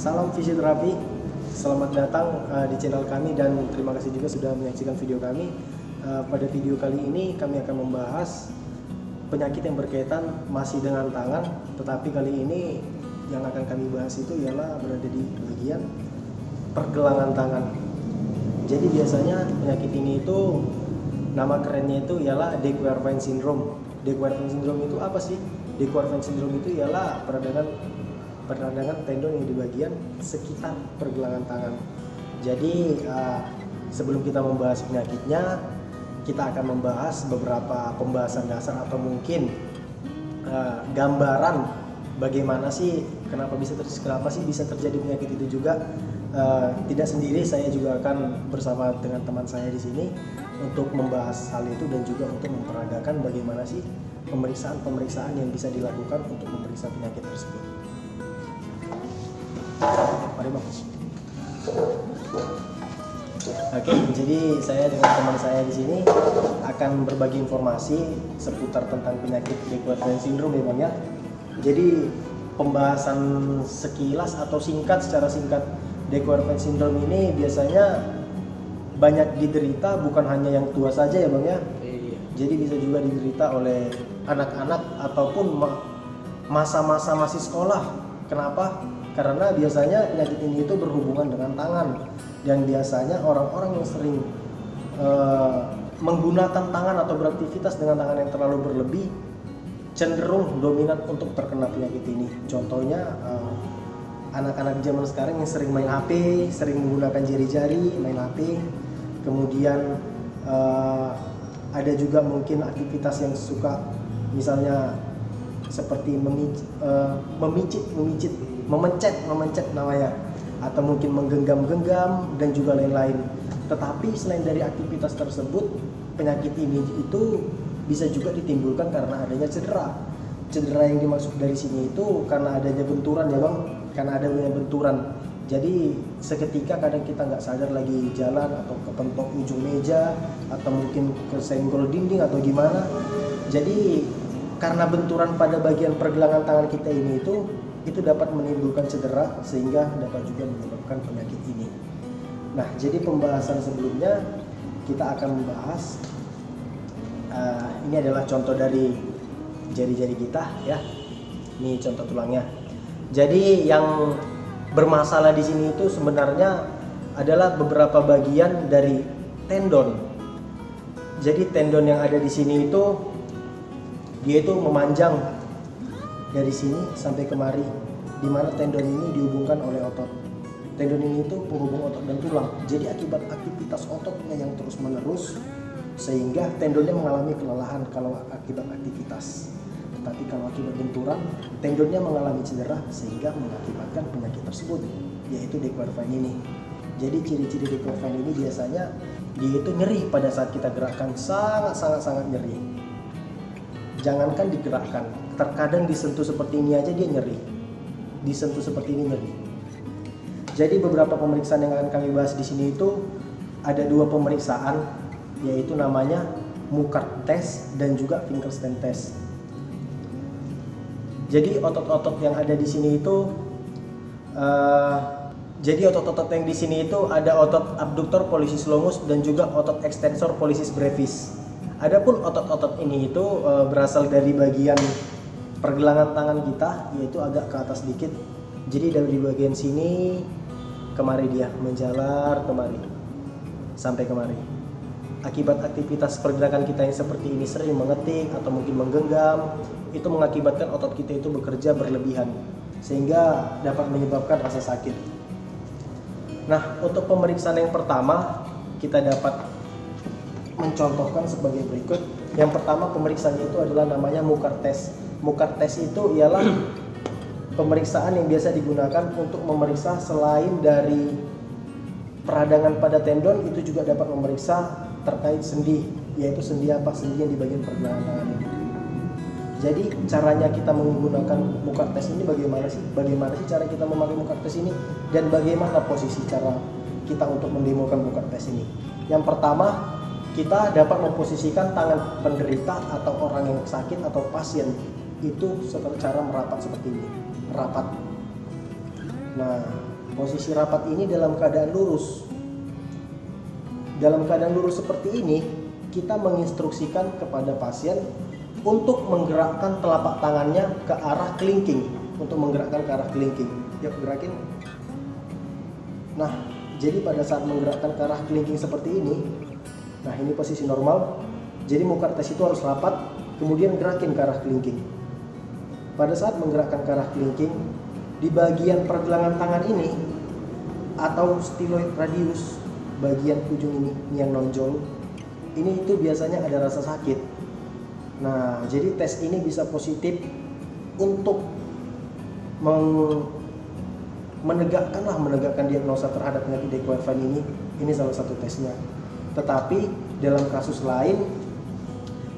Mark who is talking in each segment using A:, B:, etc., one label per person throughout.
A: Salam fisioterapi, selamat datang di channel kami dan terima kasih juga sudah menyaksikan video kami. Pada video kali ini kami akan membahas penyakit yang berkaitan masih dengan tangan, tetapi kali ini yang akan kami bahas itu ialah berada di bagian pergelangan tangan. Jadi biasanya penyakit ini itu nama kerennya itu ialah De Quervain syndrome. De Quervain syndrome itu apa sih? De Quervain syndrome itu ialah peradangan tendon yang di bagian sekitar pergelangan tangan. Jadi sebelum kita membahas penyakitnya, kita akan membahas beberapa pembahasan dasar atau mungkin gambaran bagaimana sih kenapa sih bisa terjadi penyakit itu juga. Tidak sendiri, saya juga akan bersama dengan teman saya di sini untuk membahas hal itu dan juga untuk memperagakan bagaimana sih pemeriksaan yang bisa dilakukan untuk memeriksa penyakit tersebut. Mari Bang. Oke, jadi saya dengan teman saya di sini akan berbagi informasi seputar tentang penyakit De Quervain syndrome ya Bang ya. Jadi pembahasan sekilas atau secara singkat De Quervain syndrome ini biasanya banyak diderita bukan hanya yang tua saja ya Bang ya. Jadi bisa juga diderita oleh anak-anak ataupun masa-masa masih sekolah. Kenapa? Karena biasanya penyakit ini itu berhubungan dengan tangan dan biasanya orang-orang yang sering menggunakan tangan atau beraktivitas dengan tangan yang terlalu berlebih cenderung dominan untuk terkena penyakit ini. Contohnya anak-anak zaman sekarang yang sering main HP, sering menggunakan jari-jari main HP, kemudian ada juga mungkin aktivitas yang suka misalnya seperti memencet namanya, atau mungkin menggenggam-genggam dan juga lain-lain. Tetapi selain dari aktivitas tersebut, penyakit ini itu bisa juga ditimbulkan karena adanya cedera. Cedera yang dimaksud dari sini itu karena adanya benturan ya Bang, karena adanya benturan. Jadi seketika kadang kita nggak sadar lagi jalan atau kepentok ujung meja atau mungkin kesenggol dinding atau gimana. Jadi karena benturan pada bagian pergelangan tangan kita ini itu dapat menimbulkan cedera sehingga dapat juga menyebabkan penyakit ini. Nah, jadi pembahasan sebelumnya kita akan membahas ini adalah contoh dari jari-jari kita ya. Ini contoh tulangnya. Jadi yang bermasalah di sini itu sebenarnya adalah beberapa bagian dari tendon. Jadi tendon yang ada di sini itu dia itu memanjang dari sini sampai kemari, di mana tendon ini dihubungkan oleh otot. Tendon ini itu penghubung otot dan tulang. Jadi akibat aktivitas ototnya yang terus menerus sehingga tendonnya mengalami kelelahan kalau akibat aktivitas. Tetapi kalau akibat benturan, tendonnya mengalami cedera sehingga mengakibatkan penyakit tersebut, yaitu De Quervain ini. Jadi ciri-ciri De Quervain ini biasanya dia itu nyeri pada saat kita gerakkan, sangat nyeri. Jangankan digerakkan, terkadang disentuh seperti ini aja dia nyeri. Disentuh seperti ini nyeri. Jadi beberapa pemeriksaan yang akan kami bahas di sini itu ada dua pemeriksaan, yaitu namanya Muckart test dan juga Finkelstein test. Jadi otot-otot yang ada di sini itu otot-otot yang di sini itu ada otot abductor pollicis longus dan juga otot extensor pollicis brevis. Adapun otot-otot ini itu berasal dari bagian pergelangan tangan kita, yaitu agak ke atas dikit. Jadi dari bagian sini kemari dia menjalar kemari sampai kemari. Akibat aktivitas pergerakan kita yang seperti ini sering mengetik atau mungkin menggenggam, itu mengakibatkan otot kita itu bekerja berlebihan sehingga dapat menyebabkan rasa sakit. Nah, untuk pemeriksaan yang pertama kita dapat mencontohkan sebagai berikut. Yang pertama pemeriksaan itu adalah namanya Muckart test. Muckart test itu ialah pemeriksaan yang biasa digunakan untuk memeriksa selain dari peradangan pada tendon, itu juga dapat memeriksa terkait sendi, yaitu sendi apa? Sendi yang di bagian pergelangan tangan ini. Jadi caranya kita menggunakan Muckart test ini bagaimana sih? Bagaimana sih cara kita memakai Muckart test ini dan bagaimana posisi cara kita untuk mendemokan Muckart test ini? Yang pertama, kita dapat memposisikan tangan penderita atau orang yang sakit atau pasien itu secara merapat seperti ini, merapat. Nah, Posisi rapat ini dalam keadaan lurus. Dalam keadaan lurus seperti ini, kita menginstruksikan kepada pasien untuk menggerakkan telapak tangannya ke arah kelingking, untuk menggerakkan ke arah kelingking. Yuk gerakin. Nah, jadi pada saat menggerakkan ke arah kelingking seperti ini, nah ini posisi normal. Jadi muka tes itu harus rapat, kemudian gerakin ke arah kelingking. Pada saat menggerakkan ke arah kelingking, di bagian pergelangan tangan ini atau styloid radius, bagian ujung ini yang nonjol, ini itu biasanya ada rasa sakit. Nah, jadi tes ini bisa positif untuk menegakkan diagnosa terhadap penyakit De Quervain ini. Ini salah satu tesnya. Tetapi dalam kasus lain,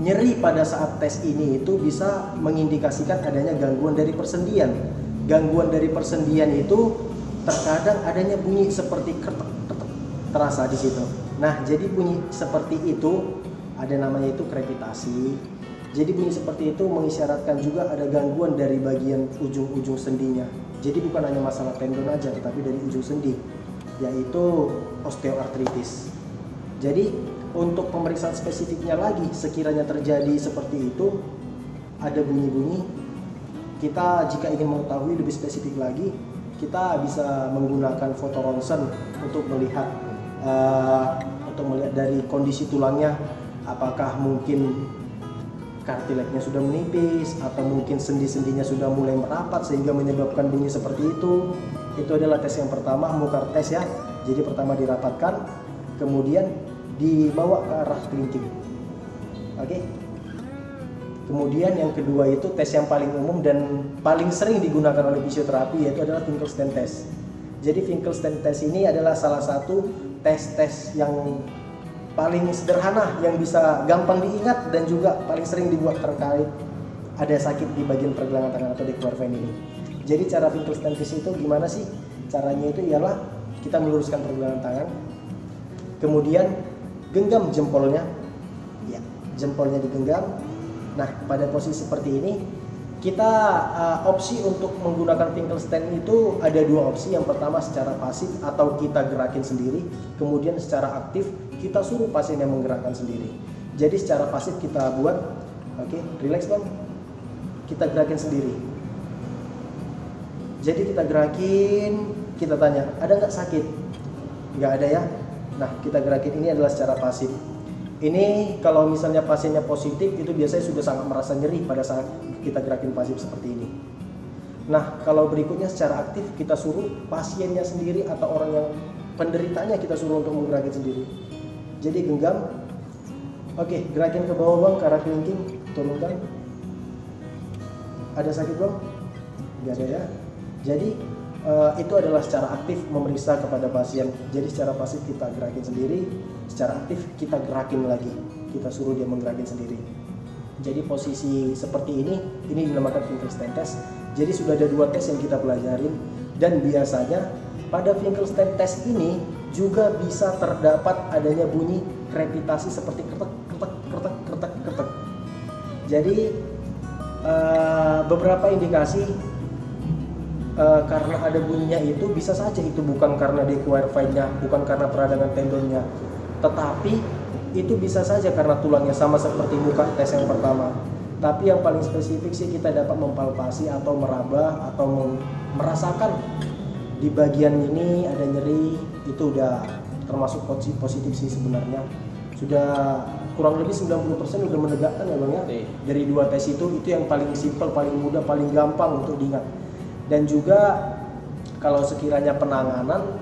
A: nyeri pada saat tes ini itu bisa mengindikasikan adanya gangguan dari persendian. Gangguan dari persendian itu terkadang adanya bunyi seperti kretek-kretek terasa di situ. Nah, jadi bunyi seperti itu ada namanya itu krepitasi. Jadi bunyi seperti itu mengisyaratkan juga ada gangguan dari bagian ujung-ujung sendinya. Jadi bukan hanya masalah tendon aja, tetapi dari ujung sendi, yaitu osteoartritis. Jadi untuk pemeriksaan spesifiknya lagi, sekiranya terjadi seperti itu, ada bunyi-bunyi, kita jika ingin mengetahui lebih spesifik lagi, kita bisa menggunakan foto ronsen untuk melihat dari kondisi tulangnya, apakah mungkin kartilagnya sudah menipis atau mungkin sendi-sendinya sudah mulai merapat sehingga menyebabkan bunyi seperti itu. Itu adalah tes yang pertama, Mukhar tes ya. Jadi pertama dirapatkan, kemudian dibawa ke arah kelingking. Oke. Kemudian yang kedua itu tes yang paling umum dan paling sering digunakan oleh fisioterapi, yaitu adalah Finkelstein test. Jadi Finkelstein test ini adalah salah satu tes-tes yang paling sederhana yang bisa gampang diingat dan juga paling sering dibuat terkait ada sakit di bagian pergelangan tangan atau De Quervain ini. Jadi cara Finkelstein test itu gimana sih? Caranya itu ialah kita meluruskan pergelangan tangan, kemudian genggam jempolnya, ya, jempolnya digenggam. Nah, pada posisi seperti ini kita opsi untuk menggunakan Finkelstein itu ada dua opsi. Yang pertama secara pasif atau kita gerakin sendiri, kemudian secara aktif kita suruh pasien yang menggerakkan sendiri. Jadi secara pasif kita buat, oke, relax bang, kita gerakin sendiri. Jadi kita gerakin, kita tanya, ada nggak sakit? Nggak ada ya. Nah, kita gerakin ini adalah secara pasif. Ini kalau misalnya pasiennya positif, itu biasanya sudah sangat merasa nyeri pada saat kita gerakin pasif seperti ini. Nah, kalau berikutnya secara aktif, kita suruh pasiennya sendiri atau orang yang penderitanya kita suruh untuk menggerakin sendiri. Jadi genggam, oke, gerakin ke bawah bang, ke arah kelingking, turunkan. Ada sakit bang? Nggak ada ya. Jadi itu adalah secara aktif memeriksa kepada pasien. Jadi secara pasif kita gerakin sendiri, secara aktif kita gerakin lagi, kita suruh dia menggerakin sendiri. Jadi posisi seperti ini dinamakan Finkelstein test. Jadi sudah ada dua tes yang kita pelajarin, dan biasanya pada Finkelstein test ini juga bisa terdapat adanya bunyi krepitasi seperti kretek kretek kretek kretek kretek. Jadi beberapa indikasi karena ada bunyinya itu bisa saja itu bukan karena De Quervain-nya, bukan karena peradangan tendonnya, tetapi itu bisa saja karena tulangnya, sama seperti muka tes yang pertama. Tapi yang paling spesifik sih kita dapat mempalpasi atau meraba atau merasakan di bagian ini ada nyeri, itu udah termasuk positif sih sebenarnya. Sudah kurang lebih 90% udah menegakkan ya bang ya. Dari dua tes itu yang paling simpel, paling mudah, paling gampang untuk diingat. Dan juga kalau sekiranya penanganan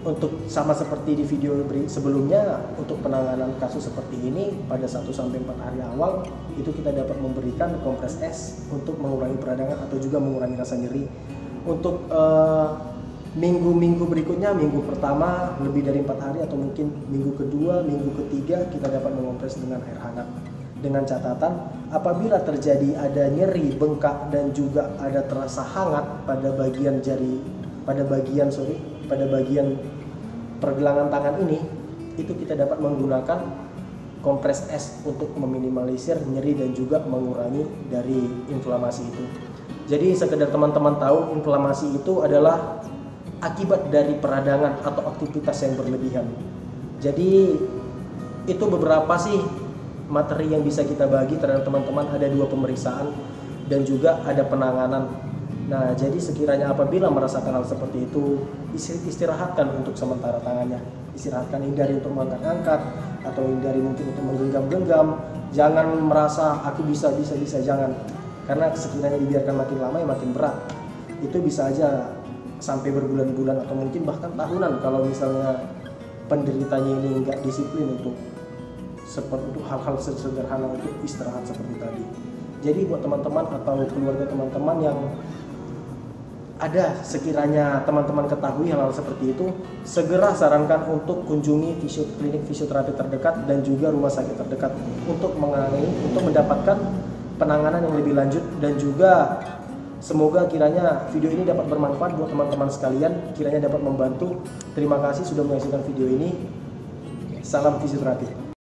A: untuk sama seperti di video sebelumnya, untuk penanganan kasus seperti ini pada 1-4 hari awal itu kita dapat memberikan kompres es untuk mengurangi peradangan atau juga mengurangi rasa nyeri. Untuk minggu-minggu berikutnya, minggu pertama lebih dari 4 hari atau mungkin minggu kedua, minggu ketiga kita dapat mengompres dengan air hangat. Dengan catatan apabila terjadi ada nyeri, bengkak dan juga ada terasa hangat pada bagian bagian pergelangan tangan ini, itu kita dapat menggunakan kompres es untuk meminimalisir nyeri dan juga mengurangi dari inflamasi itu. Jadi sekedar teman-teman tahu, inflamasi itu adalah akibat dari peradangan atau aktivitas yang berlebihan. Jadi itu beberapa sih materi yang bisa kita bagi terhadap teman-teman. Ada 2 pemeriksaan dan juga ada penanganan. Nah, jadi sekiranya apabila merasakan hal seperti itu, istirahatkan untuk sementara tangannya. Istirahatkan, hindari untuk mengangkat-angkat atau hindari mungkin untuk menggenggam-genggam. Jangan merasa aku bisa, jangan. Karena sekiranya dibiarkan makin lama ya makin berat. Itu bisa aja sampai berbulan-bulan atau mungkin bahkan tahunan kalau misalnya penderitanya ini nggak disiplin untuk hal-hal sederhana untuk istirahat seperti tadi. Jadi buat teman-teman atau keluarga teman-teman yang ada sekiranya teman-teman ketahui hal-hal seperti itu, segera sarankan untuk kunjungi klinik fisioterapi terdekat dan juga rumah sakit terdekat untuk mendapatkan penanganan yang lebih lanjut. Dan juga semoga kiranya video ini dapat bermanfaat buat teman-teman sekalian, kiranya dapat membantu. Terima kasih sudah menyaksikan video ini. Salam fisioterapi.